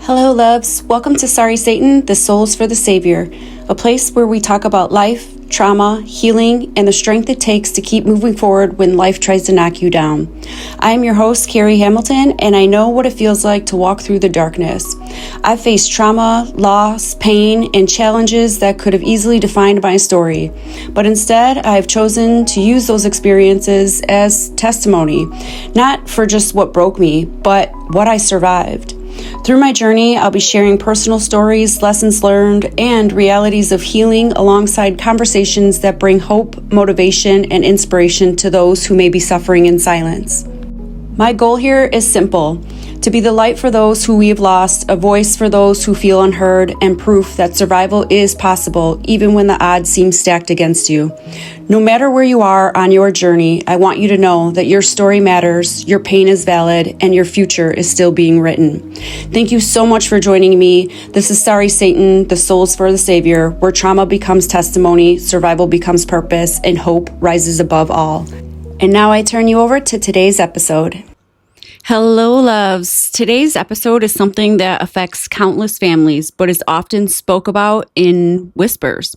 Hello, loves. Welcome to Sorry Satan, the Souls for the Savior, a place where we talk about life, trauma, healing, and the strength it takes to keep moving forward when life tries to knock you down. I am your host, Carrie Hamilton, and I know what it feels like to walk through the darkness. I've faced trauma, loss, pain, and challenges that could have easily defined my story. But instead, I've chosen to use those experiences as testimony, not for just what broke me, but what I survived. Through my journey, I'll be sharing personal stories, lessons learned, and realities of healing alongside conversations that bring hope, motivation, and inspiration to those who may be suffering in silence. My goal here is simple: to be the light for those who we have lost, a voice for those who feel unheard, and proof that survival is possible even when the odds seem stacked against you. No matter where you are on your journey, I want you to know that your story matters, your pain is valid, and your future is still being written. Thank you so much for joining me. This is Sorry Satan, the Souls for the Savior, where trauma becomes testimony, survival becomes purpose, and hope rises above all. And now I turn you over to today's episode. Hello, loves. Today's episode is something that affects countless families, but is often spoke about in whispers: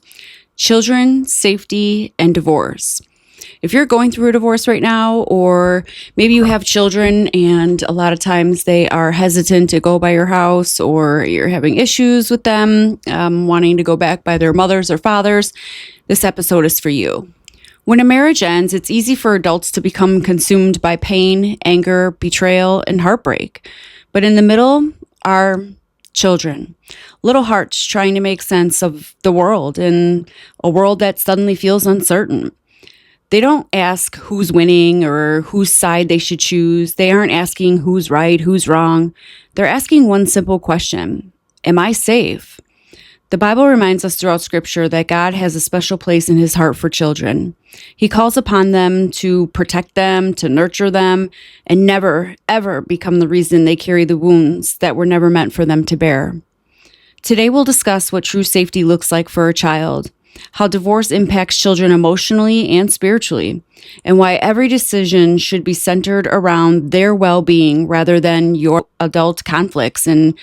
children, safety, and divorce. If you're going through a divorce right now, or maybe you have children and a lot of times they are hesitant to go by your house, or you're having issues with them, wanting to go back by their mothers or fathers, this episode is for you. When a marriage ends, it's easy for adults to become consumed by pain, anger, betrayal, and heartbreak. But in the middle are children, little hearts trying to make sense of the world, and a world that suddenly feels uncertain. They don't ask who's winning or whose side they should choose. They aren't asking who's right, who's wrong. They're asking one simple question: am I safe? The Bible reminds us throughout Scripture that God has a special place in His heart for children. He calls upon them to protect them, to nurture them, and never, ever become the reason they carry the wounds that were never meant for them to bear. Today we'll discuss what true safety looks like for a child, how divorce impacts children emotionally and spiritually, and why every decision should be centered around their well-being rather than your adult conflicts and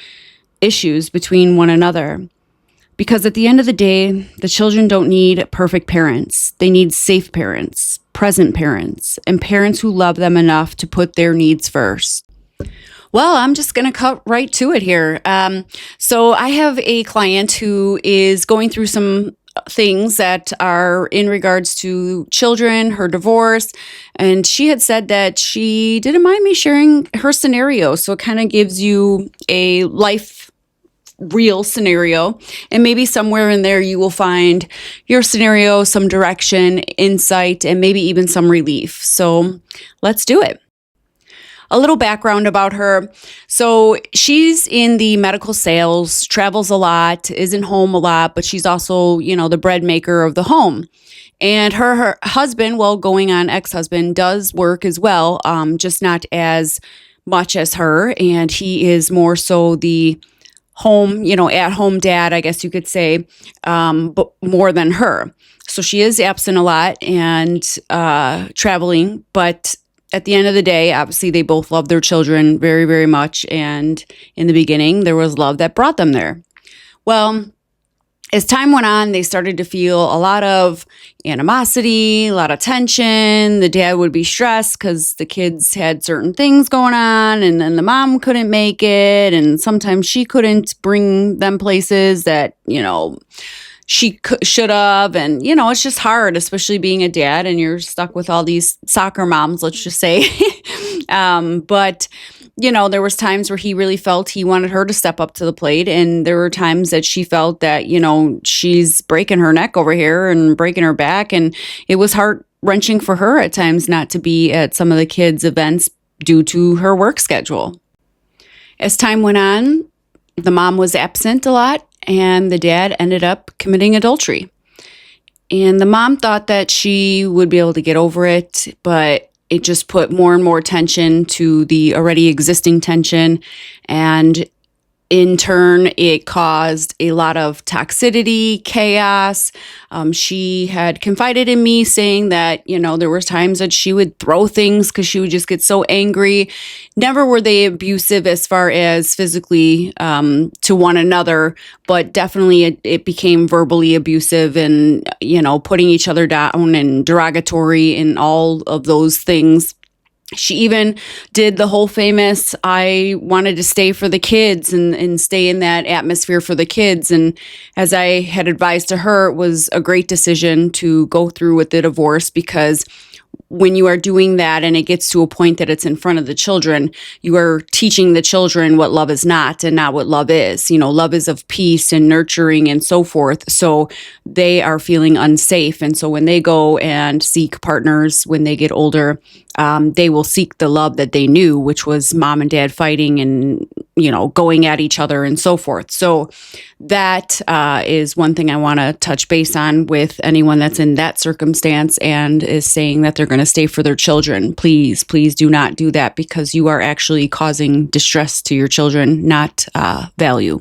issues between one another. Because at the end of the day, the children don't need perfect parents. They need safe parents, present parents, and parents who love them enough to put their needs first. Well, I'm just going to cut right to it here. So I have a client who is going through some things that are in regards to children, her divorce, and she had said that she didn't mind me sharing her scenario. So it kind of gives you a real scenario, and maybe somewhere in there you will find your scenario, some direction, insight, and maybe even some relief. So let's do it. A little background about her. So she's in the medical sales, travels a lot, isn't home a lot, but she's also, the bread maker of the home. And her husband, going on ex-husband, does work as well, just not as much as her. And he is more so the home, at-home dad, I guess you could say, but more than her. So she is absent a lot and traveling, but at the end of the day, obviously they both love their children very, very much. And in the beginning, there was love that brought them there. Well, as time went on, they started to feel a lot of animosity, a lot of tension. The dad would be stressed because the kids had certain things going on, and then the mom couldn't make it, and sometimes she couldn't bring them places that, she should have. And, it's just hard, especially being a dad and you're stuck with all these soccer moms, let's just say. But there was times where he really felt he wanted her to step up to the plate. And there were times that she felt that, she's breaking her neck over here and breaking her back. And it was heart-wrenching for her at times not to be at some of the kids' events due to her work schedule. As time went on, the mom was absent a lot, and the dad ended up committing adultery. And the mom thought that she would be able to get over it, but it just put more and more tension to the already existing tension. And In turn, it caused a lot of toxicity, chaos. She had confided in me saying that, there were times that she would throw things because she would just get so angry. Never were they abusive as far as physically to one another, but definitely it became verbally abusive and, putting each other down and derogatory and all of those things. She even did the whole famous, I wanted to stay for the kids and stay in that atmosphere for the kids. And as I had advised to her, it was a great decision to go through with the divorce, because when you are doing that and it gets to a point that it's in front of the children, you are teaching the children what love is not and not what love is. Love is of peace and nurturing and so forth. So they are feeling unsafe. And so when they go and seek partners when they get older, they will seek the love that they knew, which was mom and dad fighting and, going at each other and so forth. So that is one thing I want to touch base on with anyone that's in that circumstance and is saying that they're going to stay for their children. Please, please do not do that, because you are actually causing distress to your children, not value.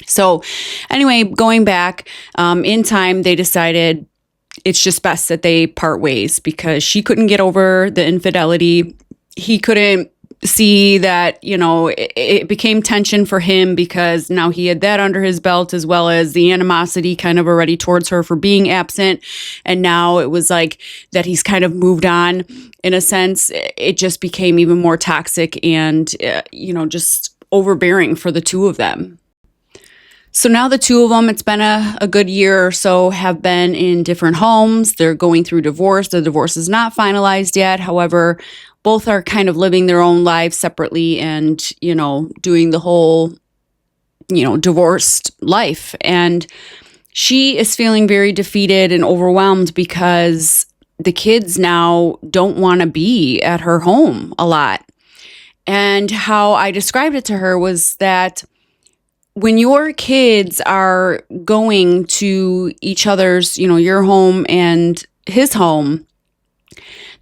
So anyway, going back in time, they decided it's just best that they part ways, because she couldn't get over the infidelity. He couldn't see that, it became tension for him because now he had that under his belt, as well as the animosity kind of already towards her for being absent. And now it was like that he's kind of moved on. In a sense, it just became even more toxic and, just overbearing for the two of them. So now the two of them, it's been a good year or so, have been in different homes. They're going through divorce. The divorce is not finalized yet. However, both are kind of living their own lives separately and, doing the whole, divorced life. And she is feeling very defeated and overwhelmed because the kids now don't want to be at her home a lot. And how I described it to her was that when your kids are going to each other's, your home and his home,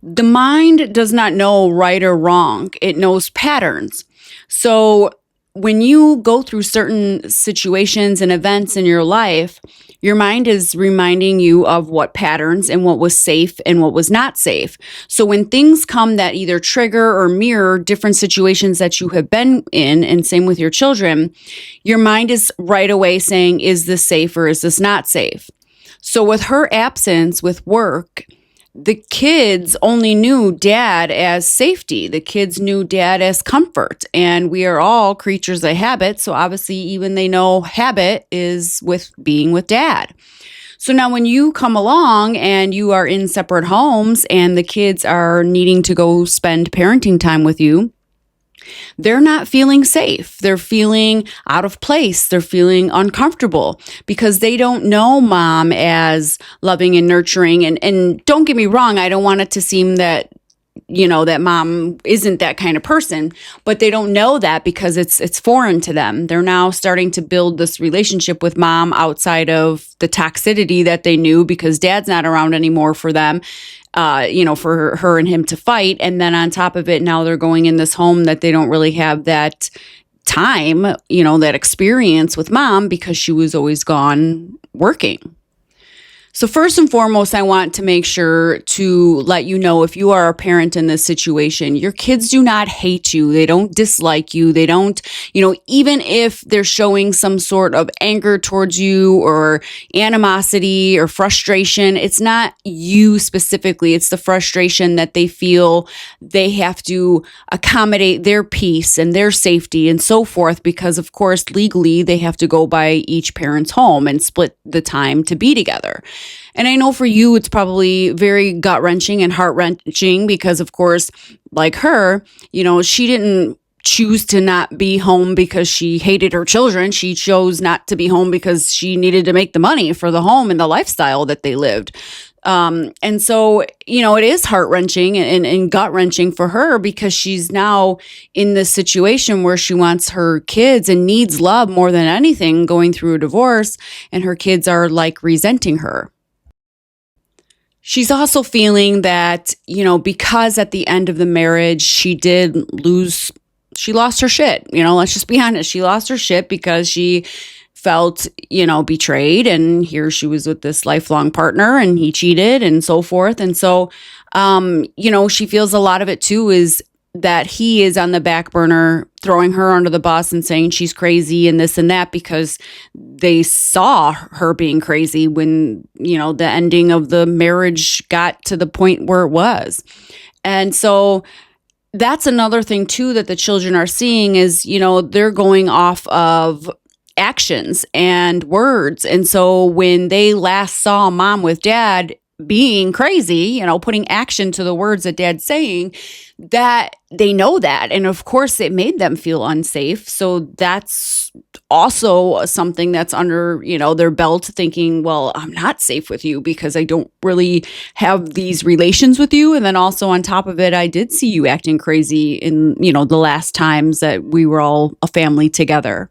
the mind does not know right or wrong. It knows patterns. So when you go through certain situations and events in your life, your mind is reminding you of what patterns and what was safe and what was not safe. So when things come that either trigger or mirror different situations that you have been in, and same with your children, your mind is right away saying, is this safe or is this not safe? So with her absence with work, the kids only knew dad as safety. The kids knew dad as comfort. And we are all creatures of habit. So obviously, even they know habit is with being with dad. So now when you come along and you are in separate homes and the kids are needing to go spend parenting time with you, they're not feeling safe. They're feeling out of place. They're feeling uncomfortable because they don't know mom as loving and nurturing. And don't get me wrong, I don't want it to seem that, that mom isn't that kind of person, but they don't know that because it's foreign to them. They're now starting to build this relationship with mom outside of the toxicity that they knew because dad's not around anymore for them. For her and him to fight. And then on top of it, now they're going in this home that they don't really have that time, that experience with mom because she was always gone working. So first and foremost, I want to make sure to let you know, if you are a parent in this situation, your kids do not hate you. They don't dislike you. They don't, even if they're showing some sort of anger towards you or animosity or frustration, it's not you specifically. It's the frustration that they feel they have to accommodate their peace and their safety and so forth, because of course, legally, they have to go by each parent's home and split the time to be together. And I know for you, it's probably very gut-wrenching and heart-wrenching because, of course, like her, she didn't choose to not be home because she hated her children. She chose not to be home because she needed to make the money for the home and the lifestyle that they lived. And so, it is heart-wrenching and gut-wrenching for her because she's now in this situation where she wants her kids and needs love more than anything going through a divorce, and her kids are like resenting her. She's also feeling that, because at the end of the marriage, she did lose she lost her shit. Let's just be honest. She lost her shit because she felt, betrayed. And here she was with this lifelong partner and he cheated and so forth. And so, she feels a lot of it too is that he is on the back burner, throwing her under the bus and saying she's crazy and this and that because they saw her being crazy when, the ending of the marriage got to the point where it was. And so that's another thing too that the children are seeing is, they're going off of actions and words. And so when they last saw mom with dad being crazy, putting action to the words that dad's saying, that they know that. And of course it made them feel unsafe. So that's also something that's under, their belt thinking, well, I'm not safe with you because I don't really have these relations with you. And then also on top of it, I did see you acting crazy in, the last times that we were all a family together.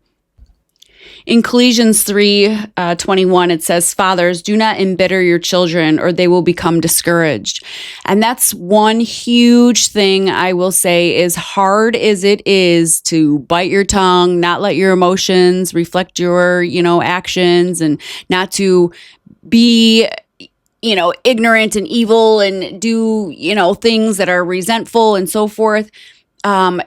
In Colossians 3:21, it says, "Fathers, do not embitter your children or they will become discouraged." And that's one huge thing I will say, as hard as it is to bite your tongue, not let your emotions reflect your, actions, and not to be ignorant and evil and do, things that are resentful and so forth.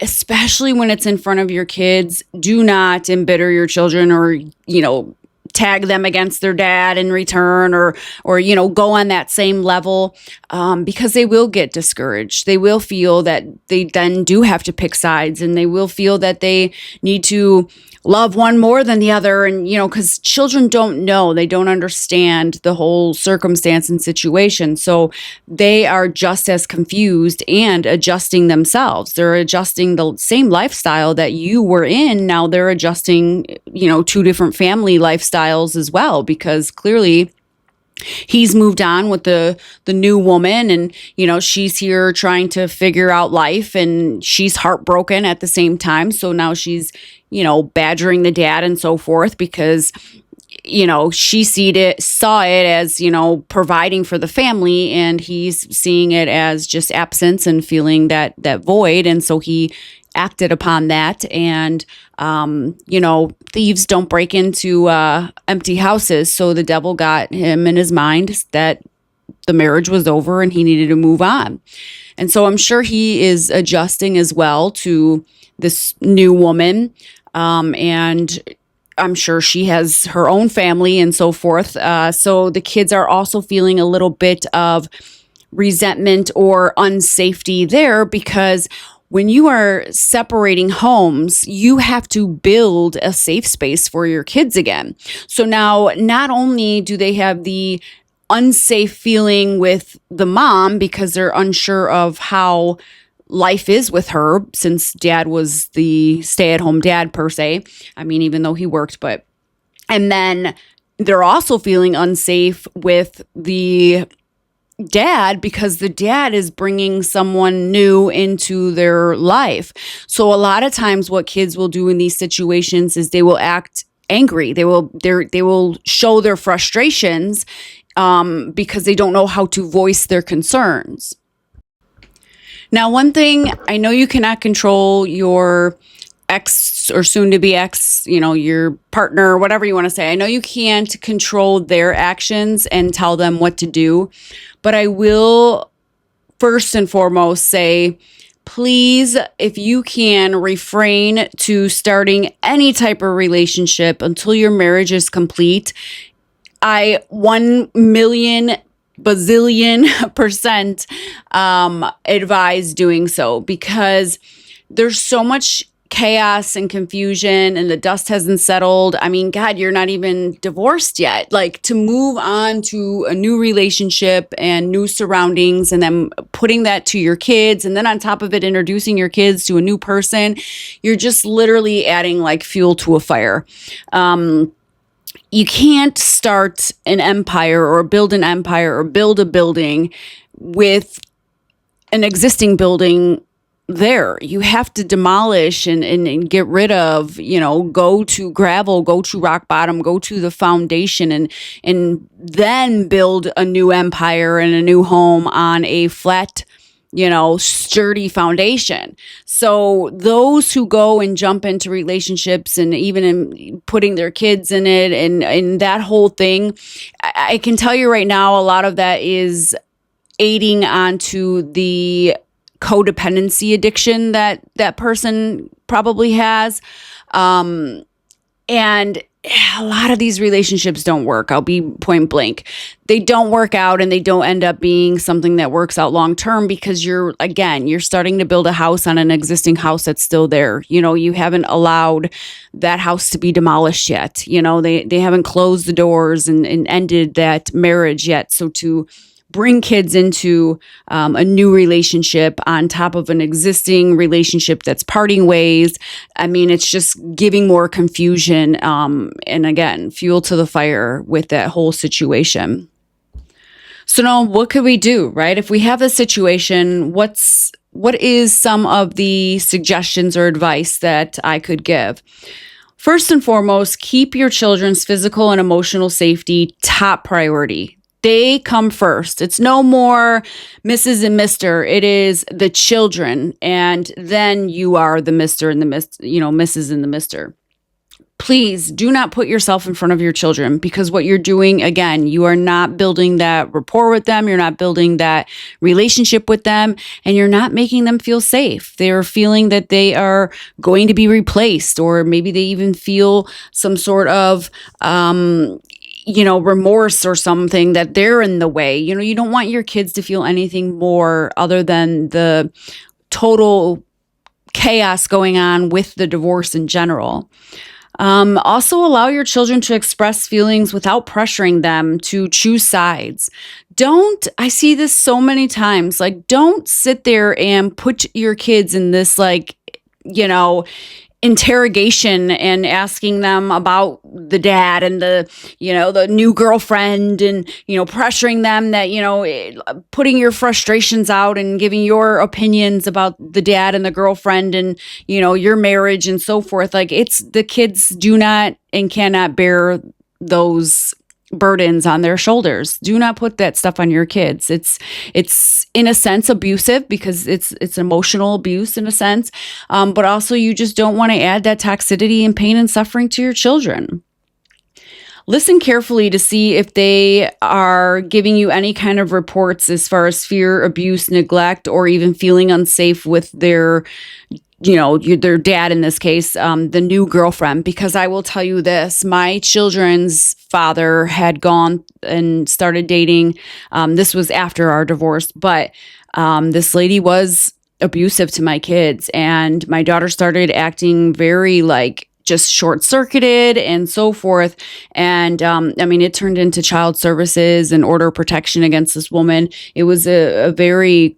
Especially when it's in front of your kids, do not embitter your children or, tag them against their dad in return or, go on that same level, because they will get discouraged. They will feel that they then do have to pick sides and they will feel that they need to love one more than the other. And, because children don't know, they don't understand the whole circumstance and situation. So they are just as confused and adjusting themselves. They're adjusting the same lifestyle that you were in. Now they're adjusting, two different family lifestyles as well, because clearly he's moved on with the new woman and, she's here trying to figure out life and she's heartbroken at the same time. So now she's, badgering the dad and so forth because, she saw it as, providing for the family and he's seeing it as just absence and feeling that void. And so he acted upon that. And, thieves don't break into empty houses. So the devil got him in his mind that the marriage was over and he needed to move on. And so I'm sure he is adjusting as well to this new woman. And I'm sure she has her own family and so forth. So the kids are also feeling a little bit of resentment or unsafety there because when you are separating homes, you have to build a safe space for your kids again. So now not only do they have the unsafe feeling with the mom because they're unsure of how life is with her since dad was the stay-at-home dad per se. I mean, even though he worked, and then they're also feeling unsafe with the dad because the dad is bringing someone new into their life. So a lot of times what kids will do in these situations is they will act angry. They will show their frustrations because they don't know how to voice their concerns. Now, one thing, I know you cannot control your ex or soon to be ex, your partner, whatever you want to say. I know you can't control their actions and tell them what to do, but I will first and foremost say, please, if you can, refrain to starting any type of relationship until your marriage is complete. I 1,000,000 bazillion percent advise doing so because there's so much chaos and confusion and the dust hasn't settled. I mean, God, you're not even divorced yet. Like to move on to a new relationship and new surroundings and then putting that to your kids and then on top of it, introducing your kids to a new person, you're just literally adding like fuel to a fire. You can't start an empire or build an empire or build a building with an existing building there. You have to demolish and get rid of, go to gravel, go to rock bottom, go to the foundation and then build a new empire and a new home on a flat sturdy foundation. So those who go and jump into relationships and even in putting their kids in it and that whole thing, I can tell you right now, a lot of that is aiding onto the codependency addiction that that person probably has. And a lot of these relationships don't work. I'll be point blank. They don't work out and they don't end up being something that works out long term because you're starting to build a house on an existing house that's still there. You haven't allowed that house to be demolished yet. They haven't closed the doors and ended that marriage yet. So to bring kids into a new relationship on top of an existing relationship that's parting ways, it's just giving more confusion and again, fuel to the fire with that whole situation. So now what could we do, right? If we have a situation, what is some of the suggestions or advice that I could give? First and foremost, keep your children's physical and emotional safety top priority. They come first. It's no more Mrs. and Mr. It is the children. And then you are the Mr. and the Mrs. and the Mr. Please do not put yourself in front of your children because what you're doing, again, you are not building that rapport with them. You're not building that relationship with them and you're not making them feel safe. They're feeling that they are going to be replaced or maybe they even feel some sort of, remorse or something that they're in the way. You don't want your kids to feel anything more other than the total chaos going on with the divorce in general. Also allow your children to express feelings without pressuring them to choose sides. I see this so many times, don't sit there and put your kids in this interrogation and asking them about the dad and the new girlfriend and, pressuring them that, putting your frustrations out and giving your opinions about the dad and the girlfriend and, your marriage and so forth. The kids do not and cannot bear those burdens on their shoulders. Do not put that stuff on your kids. It's in a sense abusive because it's emotional abuse in a sense. But also you just don't want to add that toxicity and pain and suffering to your children. Listen carefully to see if they are giving you any kind of reports as far as fear, abuse, neglect, or even feeling unsafe with their dad in this case, the new girlfriend, because I will tell you this, my children's father had gone and started dating. This was after our divorce, but this lady was abusive to my kids and my daughter started acting very just short-circuited and so forth. And it turned into child services and order of protection against this woman. It was a very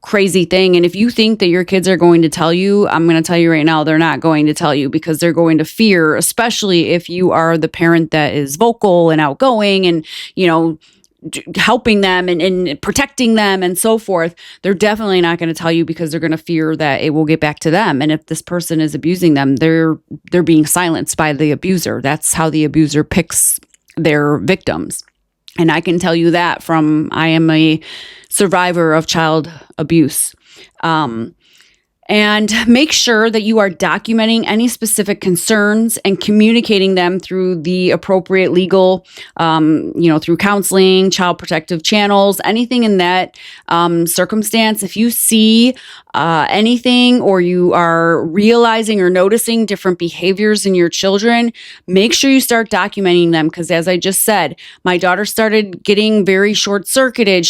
crazy thing. And if you think that your kids are going to tell you, I'm going to tell you right now, they're not going to tell you because they're going to fear, especially if you are the parent that is vocal and outgoing and, helping them and protecting them and so forth. They're definitely not going to tell you because they're going to fear that it will get back to them. And if this person is abusing them, they're being silenced by the abuser. That's how the abuser picks their victims. And I can tell you that I am a survivor of child abuse. And make sure that you are documenting any specific concerns and communicating them through the appropriate legal, through counseling, child protective channels, anything in that circumstance. If you see anything or you are realizing or noticing different behaviors in your children, make sure you start documenting them. Because as I just said, my daughter started getting very short-circuited.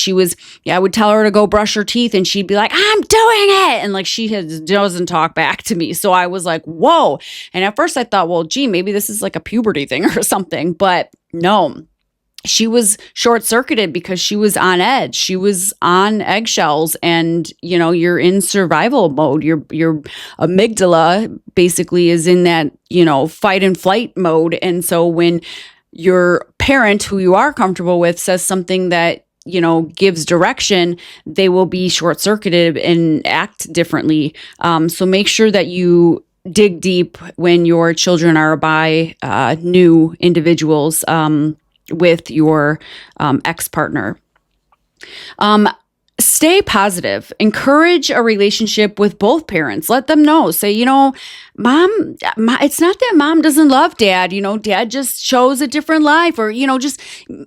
I would tell her to go brush her teeth and she'd be like, I'm doing it. And she doesn't talk back to me. So I was like, whoa. And at first I thought, well, gee, maybe this is like a puberty thing or something. But no. She was short-circuited because she was on edge. She was on eggshells and, you're in survival mode. Your amygdala basically is in that, fight and flight mode. And so when your parent who you are comfortable with says something that, gives direction, they will be short-circuited and act differently. So make sure that you dig deep when your children are by new individuals, with your ex-partner. Stay positive. Encourage a relationship with both parents. Let them know. Say, mom, it's not that mom doesn't love dad. Dad just chose a different life, or, just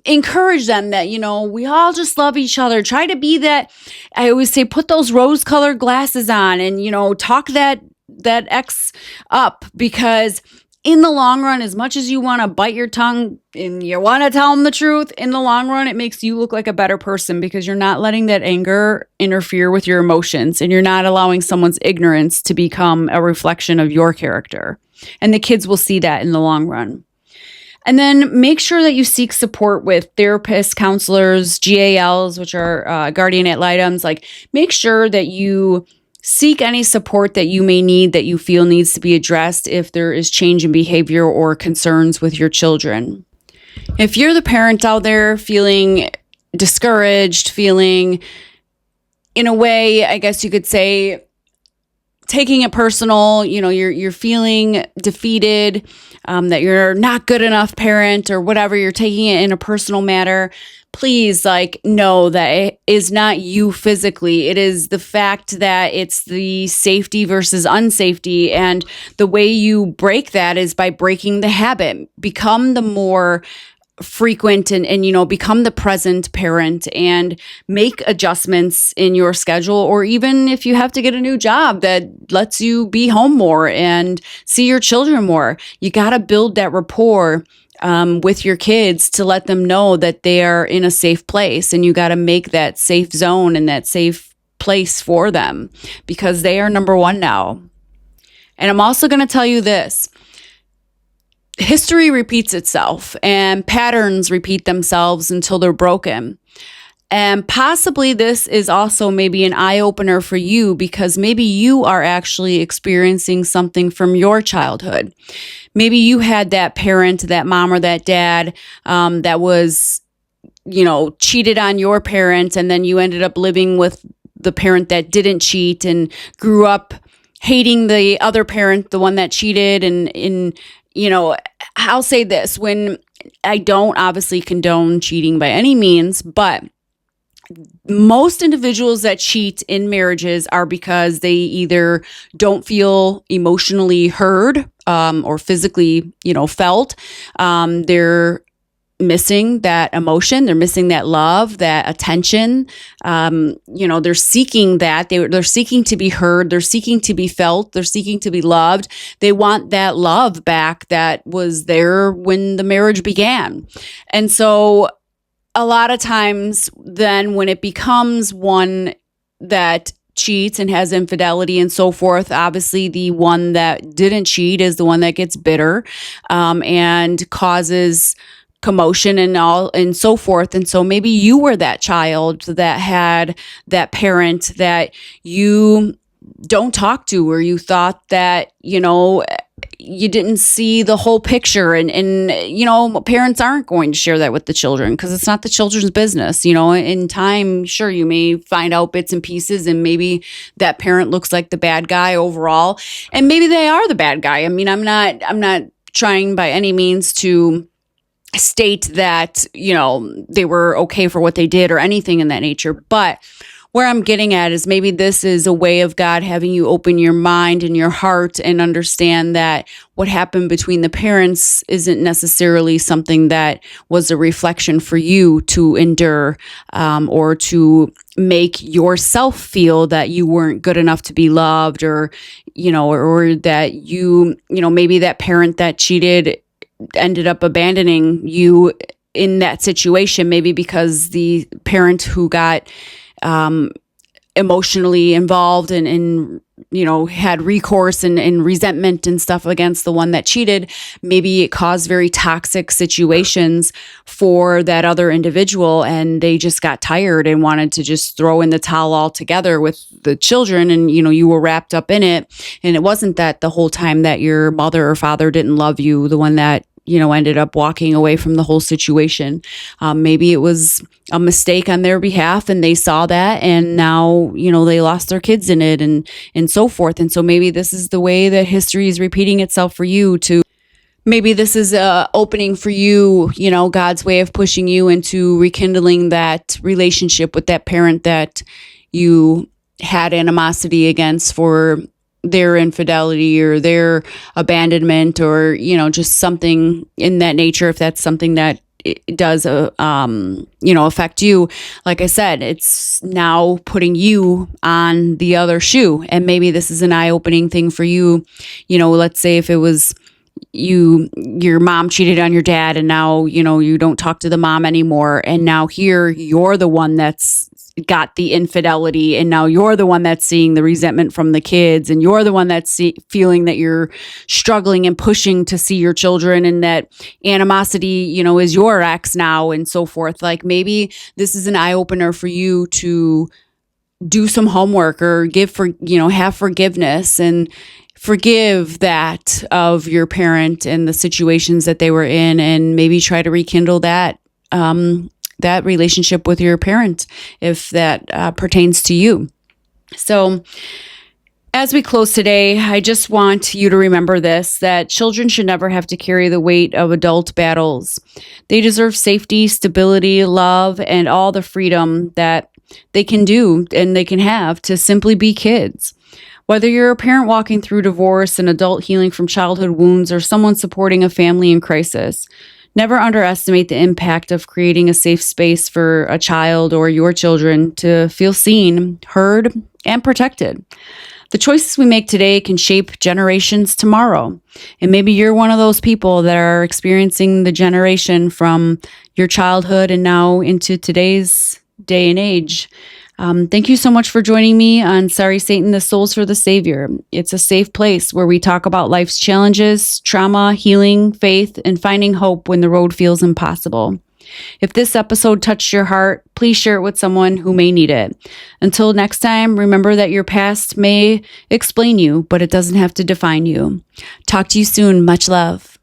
encourage them that, we all just love each other. Try to be that. I always say, put those rose-colored glasses on and, talk that ex up, because in the long run, as much as you want to bite your tongue and you want to tell them the truth, in the long run, it makes you look like a better person, because you're not letting that anger interfere with your emotions, and you're not allowing someone's ignorance to become a reflection of your character. And the kids will see that in the long run. And then make sure that you seek support with therapists, counselors, GALs, which are guardian ad litems. Like, make sure that you seek any support that you may need, that you feel needs to be addressed if there is change in behavior or concerns with your children. If you're the parent out there feeling discouraged, feeling, in a way, I guess you could say, taking it personal, you're feeling defeated, that you're not good enough parent or whatever, you're taking it in a personal matter, please know that it is not you physically. It is the fact that it's the safety versus unsafety. And the way you break that is by breaking the habit. Become the more frequent and become the present parent, and make adjustments in your schedule, or even if you have to get a new job that lets you be home more and see your children more. You got to build that rapport with your kids to let them know that they are in a safe place, and you got to make that safe zone and that safe place for them, because they are number one now. And I'm also going to tell you this. History repeats itself, and patterns repeat themselves until they're broken. And possibly this is also maybe an eye-opener for you, because maybe you are actually experiencing something from your childhood. Maybe you had that parent, that mom or that dad that was, cheated on your parent, and then you ended up living with the parent that didn't cheat and grew up hating the other parent, the one that cheated. And I'll say this, when I don't obviously condone cheating by any means, but most individuals that cheat in marriages are because they either don't feel emotionally heard or physically, felt. They're missing that emotion. They're missing that love, that attention. They're seeking that. They're seeking to be heard. They're seeking to be felt. They're seeking to be loved. They want that love back that was there when the marriage began. And so a lot of times then when it becomes one that cheats and has infidelity and so forth, obviously the one that didn't cheat is the one that gets bitter and causes commotion and all and so forth. And so maybe you were that child that had that parent that you don't talk to, or you thought that, you didn't see the whole picture. And parents aren't going to share that with the children, because it's not the children's business. In time, sure, you may find out bits and pieces, and maybe that parent looks like the bad guy overall, and maybe they are the bad guy. I mean, I'm not trying by any means to state that, they were okay for what they did or anything in that nature. But where I'm getting at is maybe this is a way of God having you open your mind and your heart and understand that what happened between the parents isn't necessarily something that was a reflection for you to endure or to make yourself feel that you weren't good enough to be loved, or that maybe that parent that cheated ended up abandoning you in that situation, maybe because the parent who got emotionally involved and had recourse and resentment and stuff against the one that cheated, maybe it caused very toxic situations for that other individual, and they just got tired and wanted to just throw in the towel altogether with the children. And you were wrapped up in it, and it wasn't that the whole time that your mother or father didn't love you, the one that ended up walking away from the whole situation. Maybe it was a mistake on their behalf, and they saw that, and now, they lost their kids in it and so forth. And so maybe this is the way that history is repeating itself for you, to Maybe this is a opening for you, God's way of pushing you into rekindling that relationship with that parent that you had animosity against for their infidelity or their abandonment or, just something in that nature. If that's something that it does, affect you. Like I said, it's now putting you on the other shoe. And maybe this is an eye-opening thing for you. Let's say if it was your mom cheated on your dad and now, you don't talk to the mom anymore. And now here you're the one that's got the infidelity. And now you're the one that's seeing the resentment from the kids. And you're the one that's feeling that you're struggling and pushing to see your children, and that animosity, is your ex now and so forth. Like maybe this is an eye opener for you to do some homework or have forgiveness and forgive that of your parent and the situations that they were in, and maybe try to rekindle that that relationship with your parent if that pertains to you. So as we close today, I just want you to remember this, that children should never have to carry the weight of adult battles. They deserve safety, stability, love, and all the freedom that they can do and they can have to simply be kids. Whether you're a parent walking through divorce, an adult healing from childhood wounds, or someone supporting a family in crisis, never underestimate the impact of creating a safe space for a child or your children to feel seen, heard, and protected. The choices we make today can shape generations tomorrow. And maybe you're one of those people that are experiencing the generation from your childhood and now into today's day and age. Thank you so much for joining me on Sorry Satan, the Souls for the Savior. It's a safe place where we talk about life's challenges, trauma, healing, faith, and finding hope when the road feels impossible. If this episode touched your heart, please share it with someone who may need it. Until next time, remember that your past may explain you, but it doesn't have to define you. Talk to you soon. Much love.